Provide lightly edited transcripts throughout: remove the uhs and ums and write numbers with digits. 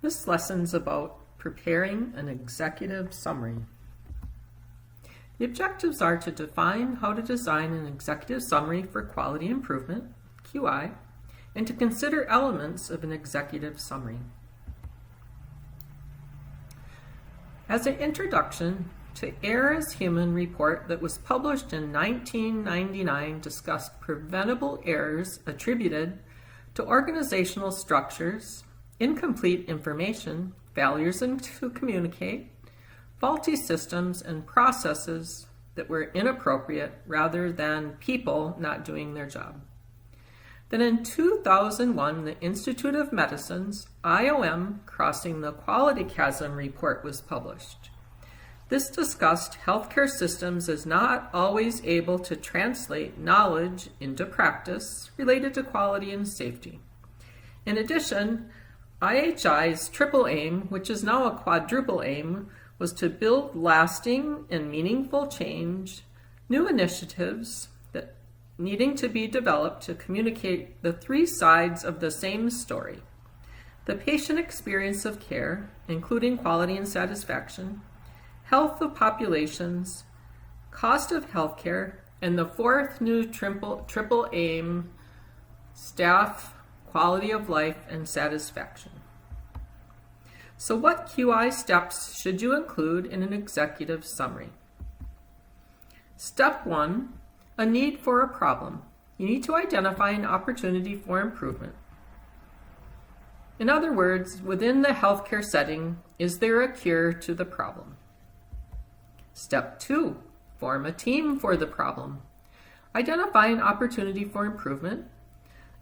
This lesson's about preparing an executive summary. The objectives are to define how to design an executive summary for quality improvement, QI, and to consider elements of an executive summary. As an introduction, to Err is Human report that was published in 1999 discussed preventable errors attributed to organizational structures, incomplete information, failures to communicate, faulty systems, and processes that were inappropriate rather than people not doing their job. Then in 2001, the Institute of Medicine's IOM Crossing the Quality Chasm report was published. This discussed healthcare systems as not always able to translate knowledge into practice related to quality and safety. In addition, IHI's triple aim, which is now a quadruple aim, was to build lasting and meaningful change, new initiatives that needing to be developed to communicate the three sides of the same story: the patient experience of care, including quality and satisfaction, health of populations, cost of healthcare, and the fourth new triple aim, staff, quality of life, and satisfaction. So what QI steps should you include in an executive summary? Step 1, a need for a problem. You need to identify an opportunity for improvement. In other words, within the healthcare setting, is there a cure to the problem? Step 2, form a team for the problem. Identify an opportunity for improvement,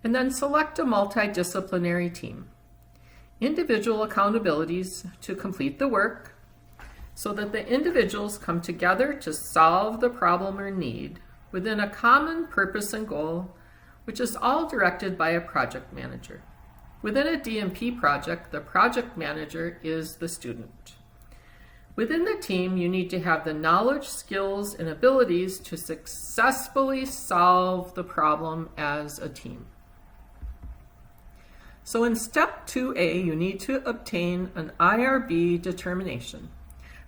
and then select a multidisciplinary team. Individual accountabilities to complete the work so that the individuals come together to solve the problem or need within a common purpose and goal, which is all directed by a project manager. Within a DMP project, the project manager is the student. Within the team, you need to have the knowledge, skills, and abilities to successfully solve the problem as a team. So in step 2A, you need to obtain an IRB determination.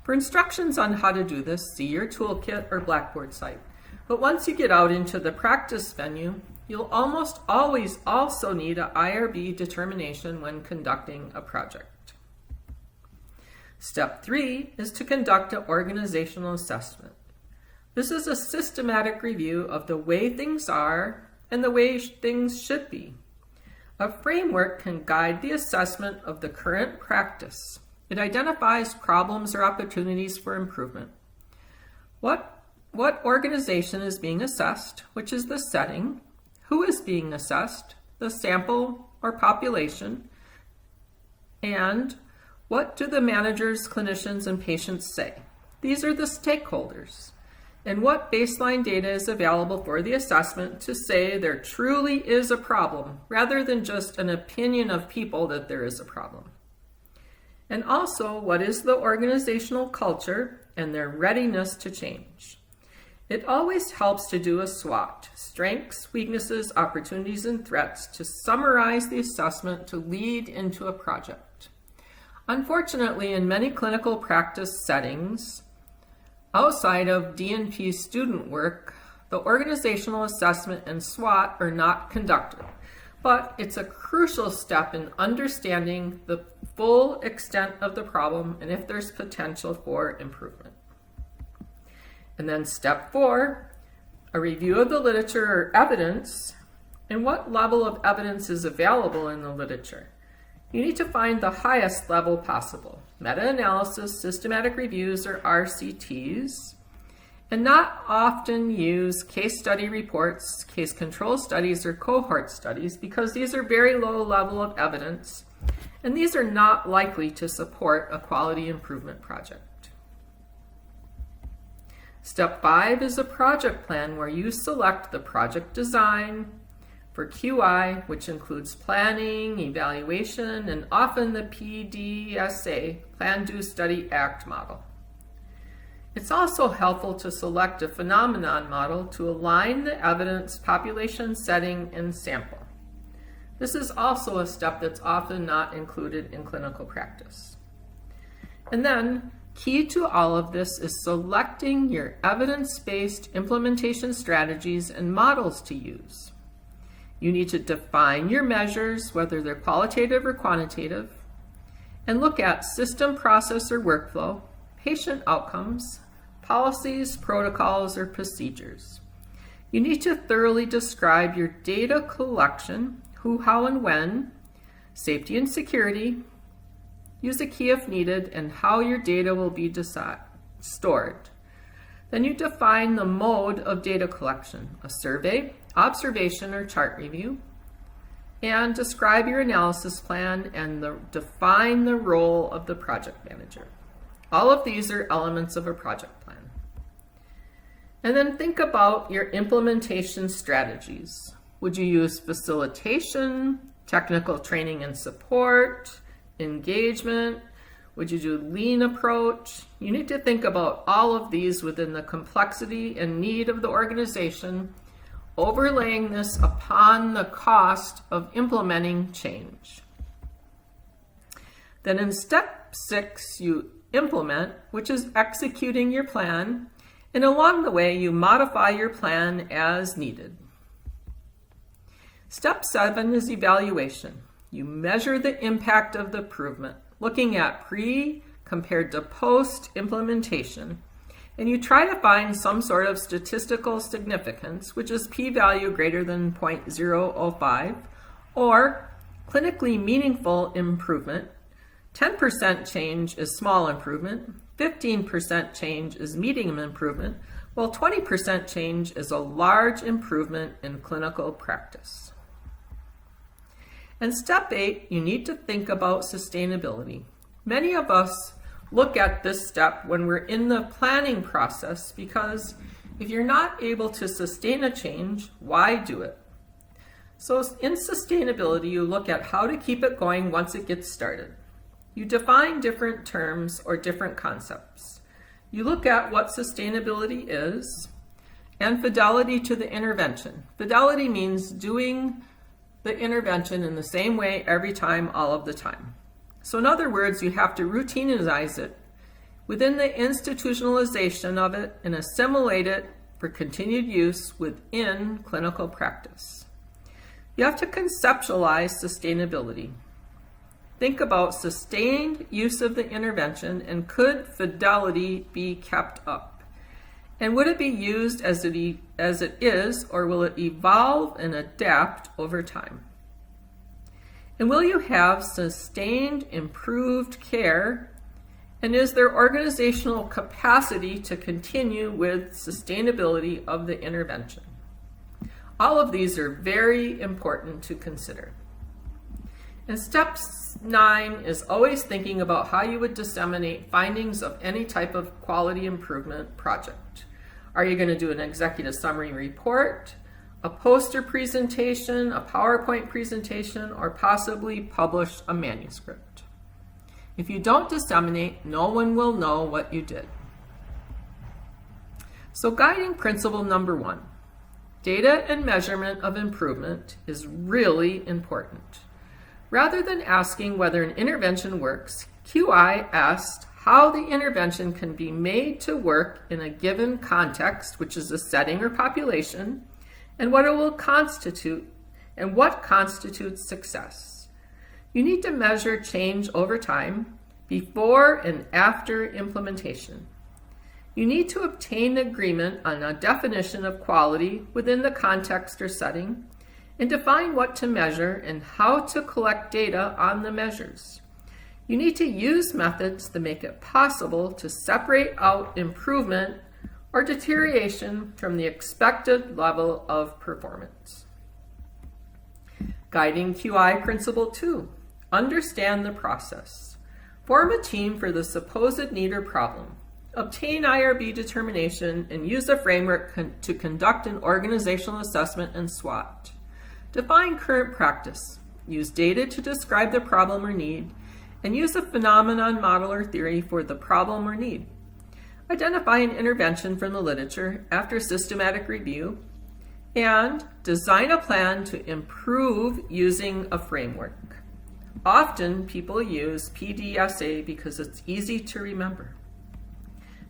For instructions on how to do this, see your toolkit or Blackboard site. But once you get out into the practice venue, you'll almost always also need an IRB determination when conducting a project. Step 3 is to conduct an organizational assessment. This is a systematic review of the way things are and the way things should be. A framework can guide the assessment of the current practice. It identifies problems or opportunities for improvement. What organization is being assessed, which is the setting, who is being assessed, the sample or population, and what do the managers, clinicians, and patients say? These are the stakeholders. And what baseline data is available for the assessment to say there truly is a problem, rather than just an opinion of people that there is a problem. And also, what is the organizational culture and their readiness to change? It always helps to do a SWOT, strengths, weaknesses, opportunities, and threats, to summarize the assessment to lead into a project. Unfortunately, in many clinical practice settings, outside of DNP student work, the organizational assessment and SWOT are not conducted, but it's a crucial step in understanding the full extent of the problem and if there's potential for improvement. And then step 4, a review of the literature or evidence and what level of evidence is available in the literature. You need to find the highest level possible. Meta-analysis, systematic reviews, or RCTs, and not often use case study reports, case control studies, or cohort studies, because these are very low level of evidence, and these are not likely to support a quality improvement project. Step 5 is a project plan where you select the project design for QI, which includes planning, evaluation, and often the PDSA, Plan, Do, Study, Act model. It's also helpful to select a phenomenon model to align the evidence, population, setting, and sample. This is also a step that's often not included in clinical practice. And then, key to all of this is selecting your evidence-based implementation strategies and models to use. You need to define your measures, whether they're qualitative or quantitative, and look at system, process, or workflow, patient outcomes, policies, protocols, or procedures. You need to thoroughly describe your data collection, who, how, and when, safety and security, use a key if needed, and how your data will be stored. Then you define the mode of data collection, a survey, observation, or chart review, and describe your analysis plan and define the role of the project manager. All of these are elements of a project plan. And then think about your implementation strategies. Would you use facilitation, technical training and support, engagement? Would you do lean approach? You need to think about all of these within the complexity and need of the organization, overlaying this upon the cost of implementing change. Then in step 6, you implement, which is executing your plan, and along the way you modify your plan as needed. Step 7 is evaluation. You measure the impact of the improvement, looking at pre compared to post implementation, and you try to find some sort of statistical significance, which is p-value greater than 0.005, or clinically meaningful improvement. 10% change is small improvement, 15% change is medium improvement, while 20% change is a large improvement in clinical practice. And step 8, you need to think about sustainability. Many of us look at this step when we're in the planning process because if you're not able to sustain a change, why do it? So in sustainability, you look at how to keep it going once it gets started. You define different terms or different concepts. You look at what sustainability is and fidelity to the intervention. Fidelity means doing the intervention in the same way every time, all of the time. So in other words, you have to routineize it within the institutionalization of it and assimilate it for continued use within clinical practice. You have to conceptualize sustainability. Think about sustained use of the intervention and could fidelity be kept up? And would it be used as it is, or will it evolve and adapt over time? And will you have sustained, improved care? And is there organizational capacity to continue with sustainability of the intervention? All of these are very important to consider. And step 9 is always thinking about how you would disseminate findings of any type of quality improvement project. Are you going to do an executive summary report, a poster presentation, a PowerPoint presentation, or possibly publish a manuscript? If you don't disseminate, no one will know what you did. So guiding principle number 1, data and measurement of improvement is really important. Rather than asking whether an intervention works, QI asked how the intervention can be made to work in a given context, which is a setting or population, and what it will constitute, and what constitutes success. You need to measure change over time, before and after implementation. You need to obtain agreement on a definition of quality within the context or setting, and define what to measure and how to collect data on the measures. You need to use methods that make it possible to separate out improvement or deterioration from the expected level of performance. Guiding QI principle 2, understand the process. Form a team for the supposed need or problem. Obtain IRB determination and use a framework to conduct an organizational assessment and SWOT. Define current practice. Use data to describe the problem or need, and use a phenomenon model or theory for the problem or need. Identify an intervention from the literature after systematic review, and design a plan to improve using a framework. Often people use PDSA because it's easy to remember.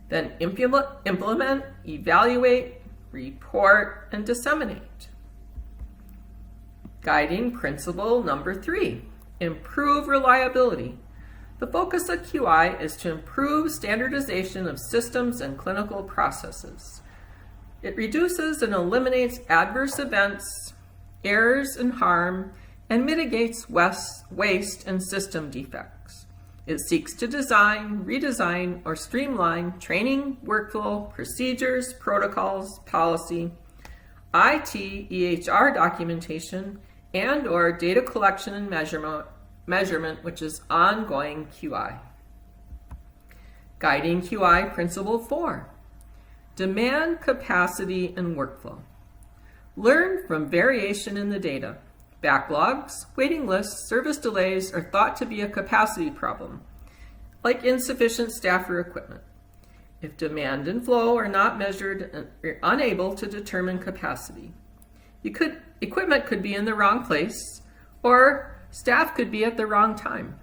Then implement, evaluate, report, and disseminate. Guiding principle number 3, improve reliability. The focus of QI is to improve standardization of systems and clinical processes. It reduces and eliminates adverse events, errors and harm, and mitigates waste and system defects. It seeks to design, redesign, or streamline training, workflow, procedures, protocols, policy, IT, EHR documentation, and/or data collection and measurement, which is ongoing QI. Guiding QI principle 4, demand, capacity, and workflow. Learn from variation in the data. Backlogs, waiting lists, service delays are thought to be a capacity problem, like insufficient staff or equipment. If demand and flow are not measured, you're unable to determine capacity. Equipment could be in the wrong place, or staff could be at the wrong time.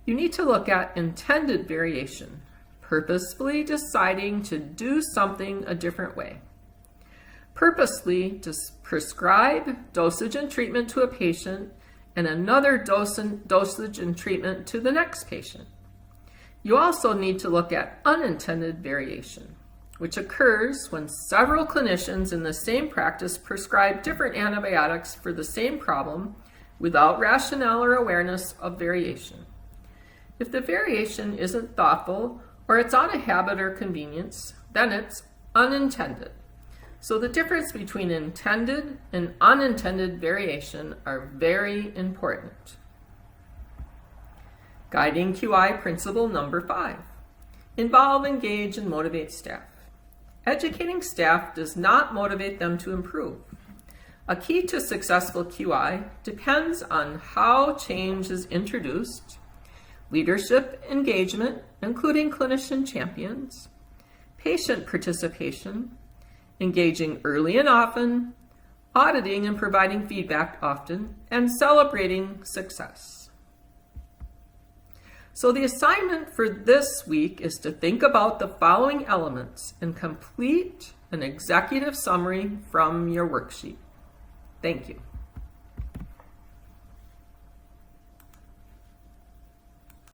You need to look at intended variation, purposefully deciding to do something a different way. Purposely to prescribe dosage and treatment to a patient and another dosage and treatment to the next patient. You also need to look at unintended variation, which occurs when several clinicians in the same practice prescribe different antibiotics for the same problem without rationale or awareness of variation. If the variation isn't thoughtful or it's on a habit or convenience, then it's unintended. So the difference between intended and unintended variation are very important. Guiding QI principle number 5, involve, engage, and motivate staff. Educating staff does not motivate them to improve. A key to successful QI depends on how change is introduced, leadership engagement, including clinician champions, patient participation, engaging early and often, auditing and providing feedback often, and celebrating success. So the assignment for this week is to think about the following elements and complete an executive summary from your worksheet. Thank you.